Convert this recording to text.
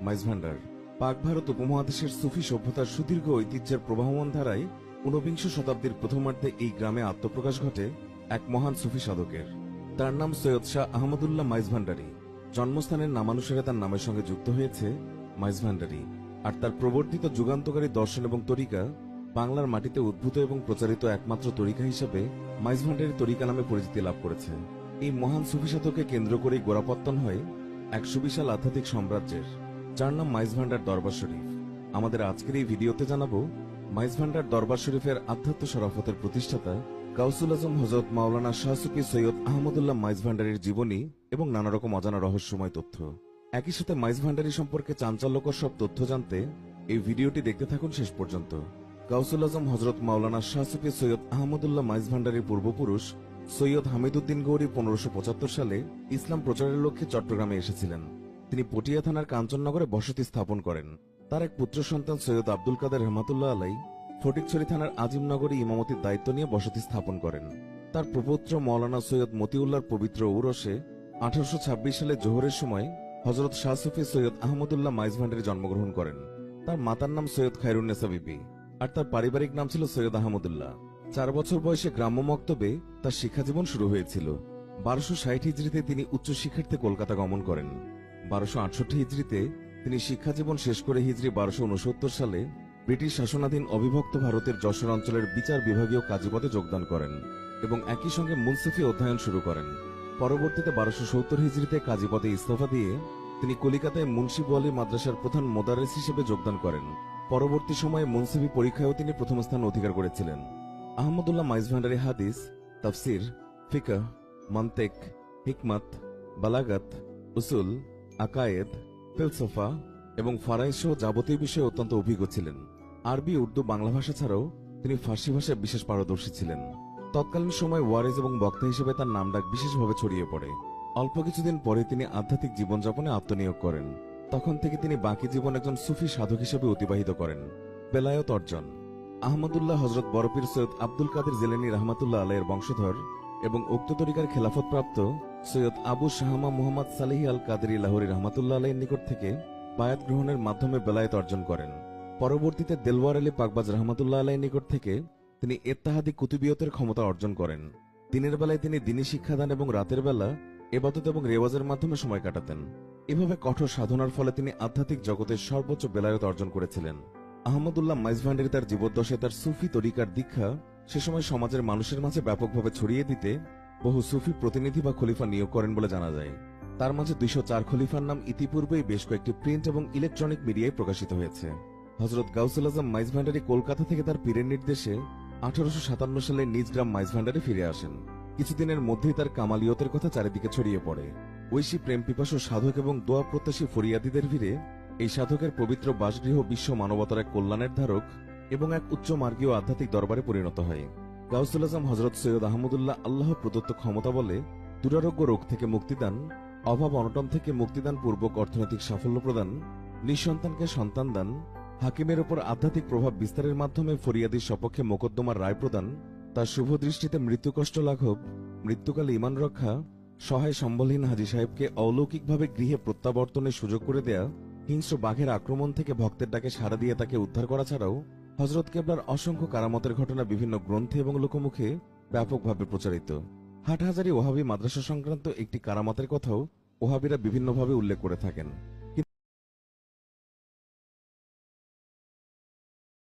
মাইজ ভান্ডার। পাক ভারত উপমহাদেশের সুফি সভ্যতার সুদীর্ঘ ঐতিহ্যের প্রবাহমান ধারায় ঊনবিংশ শতাব্দীর প্রথমার্ধে এই গ্রামে আত্মপ্রকাশ ঘটে এক মহান সুফি সাধকের। তার নাম সৈয়দ শাহ আহমদুল্লাহ মাইজ ভান্ডারী। জন্মস্থানের নামানুসারে তার নামের সঙ্গে যুক্ত হয়েছে মাইজ ভান্ডারী। আর তার প্রবর্তিত যুগান্তকারী দর্শন এবং তরিকা বাংলার মাটিতে উদ্ভূত এবং প্রচারিত একমাত্র তরিকা হিসাবে মাইজ ভান্ডারী তরিকা নামে পরিচিতি লাভ করেছে। এই মহান সুফি সাধককে কেন্দ্র করেই গোড়াপত্তন হয় এক সুবিশাল আধ্যাত্মিক সাম্রাজ্যের, যার নাম মাইজ ভান্ডার দরবার শরীফ। আমাদের আজকের এই ভিডিওতে জানাবো মাইজ ভান্ডার দরবার শরীফের আধ্যাত্ম শরাফতের প্রতিষ্ঠাতা গাউসুল আজম হযরত মাওলানা শাহ সুফি সৈয়দ আহমদুল্লাহ মাইজ ভান্ডারীর জীবনী এবং নানা রকম অজানা রহস্যময় তথ্য। একই সাথে মাইজ ভান্ডারী সম্পর্কে চাঞ্চল্যকর সব তথ্য জানতে এই ভিডিওটি দেখতে থাকুন শেষ পর্যন্ত। গাউসুল আজম হযরত মাওলানা শাহ সুফি সৈয়দ আহমদুল্লাহ মাইজ ভান্ডারীর পূর্বপুরুষ সৈয়দ হামিদুদ্দিন গৌরী 1575 সালে ইসলাম প্রচারের লক্ষ্যে চট্টগ্রামে এসেছিলেন। তিনি পটিয়া থানার কাঞ্চননগরে বসতি স্থাপন করেন। তার এক পুত্র সন্তান সৈয়দ আব্দুল কাদের রহমাতুল্লাহ আলাই ফটিকছড়ি থানার আজিমনগরে ইমামতির দায়িত্ব নিয়ে বসতি স্থাপন করেন। তার প্রপৌত্র মৌলানা সৈয়দ মতিউল্লাহর পবিত্র ঔরসে 1826 সালে জোহরের সময় হযরত শাহ সুফি সৈয়দ আহমদুল্লাহ মাইজ ভান্ডারী জন্মগ্রহণ করেন। তার মাতার নাম সৈয়দ খায়রুন্নেসা বিবি আর তার পারিবারিক নাম ছিল সৈয়দ আহমদুল্লাহ। 4 বছর বয়সে গ্রাম্য মক্তবে তার শিক্ষাজীবন শুরু হয়েছিল। 1260 হিজরিতে তিনি উচ্চশিক্ষার্থে কলকাতা গমন করেন। 1268 হিজরিতে তিনি শিক্ষাজীবন শেষ করে হিজরি 1269 সালে ব্রিটিশ শাসনাধীন অবিভক্ত ভারতের যশোর অঞ্চলের বিচার বিভাগীয় কাজী পদে যোগদান করেন এবং একই সঙ্গে মুনসিফি অধ্যয়ন শুরু করেন। পরবর্তীতে 1270 হিজরিতে কাজী পদে ইস্তফা দিয়ে তিনি কলিকাতায় মুন্সি বোয়ালি মাদ্রাসার প্রধান মোদারেস হিসেবে যোগদান করেন। পরবর্তী সময়ে মুনসিফি পরীক্ষায়ও তিনি প্রথম স্থান অধিকার করেছিলেন। আহমদুল্লাহ মাইজ ভান্ডারী হাদিস, তাফসির, ফিকহ, মান্তেক, হিকমত, বালাগাত, উসুল, আকায়েদ, ফিলসফা এবং ফারাইজ সহ যাবতীয় বিষয়ে অত্যন্ত অভিজ্ঞ ছিলেন। আরবি, উর্দু, বাংলা ভাষা ছাড়াও তিনি ফার্সি ভাষায় বিশেষ পারদর্শী ছিলেন। তৎকালীন সময় ওয়ারেজ এবং বক্তা হিসেবে তার নামডাক বিশেষভাবে ছড়িয়ে পড়ে। অল্প কিছুদিন পরে তিনি আধ্যাত্মিক জীবনযাপনে আত্মনিয়োগ করেন। তখন থেকে তিনি বাকি জীবন একজন সুফি সাধক হিসেবে অতিবাহিত করেন। বেলায়েত অর্জন। আহমদুল্লাহ হযরত বরপীর সৈয়দ আব্দুল কাদের জিলানী রহমাতুল্লাহ আলাইহির বংশধর এবং উক্ত তরিকার খেলাফতপ্রাপ্ত সৈয়দ আবু শাহমা মুহাম্মদ সালেহি আল কাদেরী লাহোরী রহমাতুল্লাহ আলাইহির নিকট থেকে বায়াত গ্রহণের মাধ্যমে বেলায়েত অর্জন করেন। পরবর্তীতে দেলওয়ার আলী পাকবাজ রহমাতুল্লাহ আলাইহির নিকট থেকে তিনি ইত্তেহাদি কুতুবিয়তের ক্ষমতা অর্জন করেন। দিনের বেলায় তিনি দ্বীনী শিক্ষাদান এবং রাতের বেলা ইবাদত এবং রেওয়াজের মাধ্যমে সময় কাটাতেন। এভাবে কঠোর সাধনার ফলে তিনি আধ্যাত্মিক জগতের সর্বোচ্চ বেলায়েত অর্জন করেছিলেন। আহমদুল্লাহ মাইজ ভান্ডারী তার জীবদ্দশায় তার সুফি তরিকার দীক্ষা সে সময় সমাজের মানুষের মাঝে ব্যাপকভাবে ছড়িয়ে দিতে বহু সুফি প্রতিনিধি বা খলিফা নিয়োগ করেন বলে জানা যায়। তার মাঝে 204 খলিফার নাম ইতিপূর্বেই বেশ কয়েকটি প্রিন্ট এবং ইলেকট্রনিক মিডিয়ায় প্রকাশিত হয়েছে। হযরত গাউসুল আজম মাইজ ভান্ডারী কলকাতা থেকে তার পীরের নির্দেশে 1857 সালে নিজ গ্রাম মাইজ ভান্ডারী ফিরে আসেন। কিছুদিনের মধ্যেই তার কামালিয়তের কথা চারিদিকে ছড়িয়ে পড়ে। ঐশী প্রেম পিপাসু সাধক এবং দোয়া প্রত্যাশী ফরিয়াদীদের ভিড়ে এই সাধকের পবিত্র বাসগৃহ বিশ্ব মানবতার এক কল্যাণের ধারক এবং এক উচ্চ মার্গীয় আধ্যাত্মিক দরবারে পরিণত হয়। গাউসুল আজম হযরত সৈয়দ আহমদুল্লাহ আল্লাহ প্রদত্ত ক্ষমতা বলে দুরারোগ্য রোগ থেকে মুক্তিদান, অভাব অনটন থেকে মুক্তিদান পূর্বক অর্থনৈতিক সাফল্য প্রদান, নিঃসন্তানকে সন্তান দান, হাকিমের উপর আধ্যাত্মিক প্রভাব বিস্তারের মাধ্যমে ফরিয়াদির সপক্ষে মোকদ্দমার রায় প্রদান, তার শুভ দৃষ্টিতে মৃত্যুকষ্ট লাঘব, মৃত্যুকালে ঈমান রক্ষা, সহায় সম্বলহীন হাজী সাহেবকে অলৌকিকভাবে গৃহে প্রত্যাবর্তনের সুযোগ করে দেয়া, হিংস্র বাঘের আক্রমণ থেকে ভক্তের ডাকে সাড়া দিয়ে তাকে উদ্ধার করা ছাড়াও হযরত কেবলার অসংখ্য কারামতের ঘটনা বিভিন্ন গ্রন্থে এবং লোকমুখে ব্যাপকভাবে প্রচারিত। হাটহাজারী ওহাবী মাদ্রাসা সংক্রান্ত একটি কারামতের কথাও ওহাবীরা বিভিন্নভাবে উল্লেখ করে থাকেন।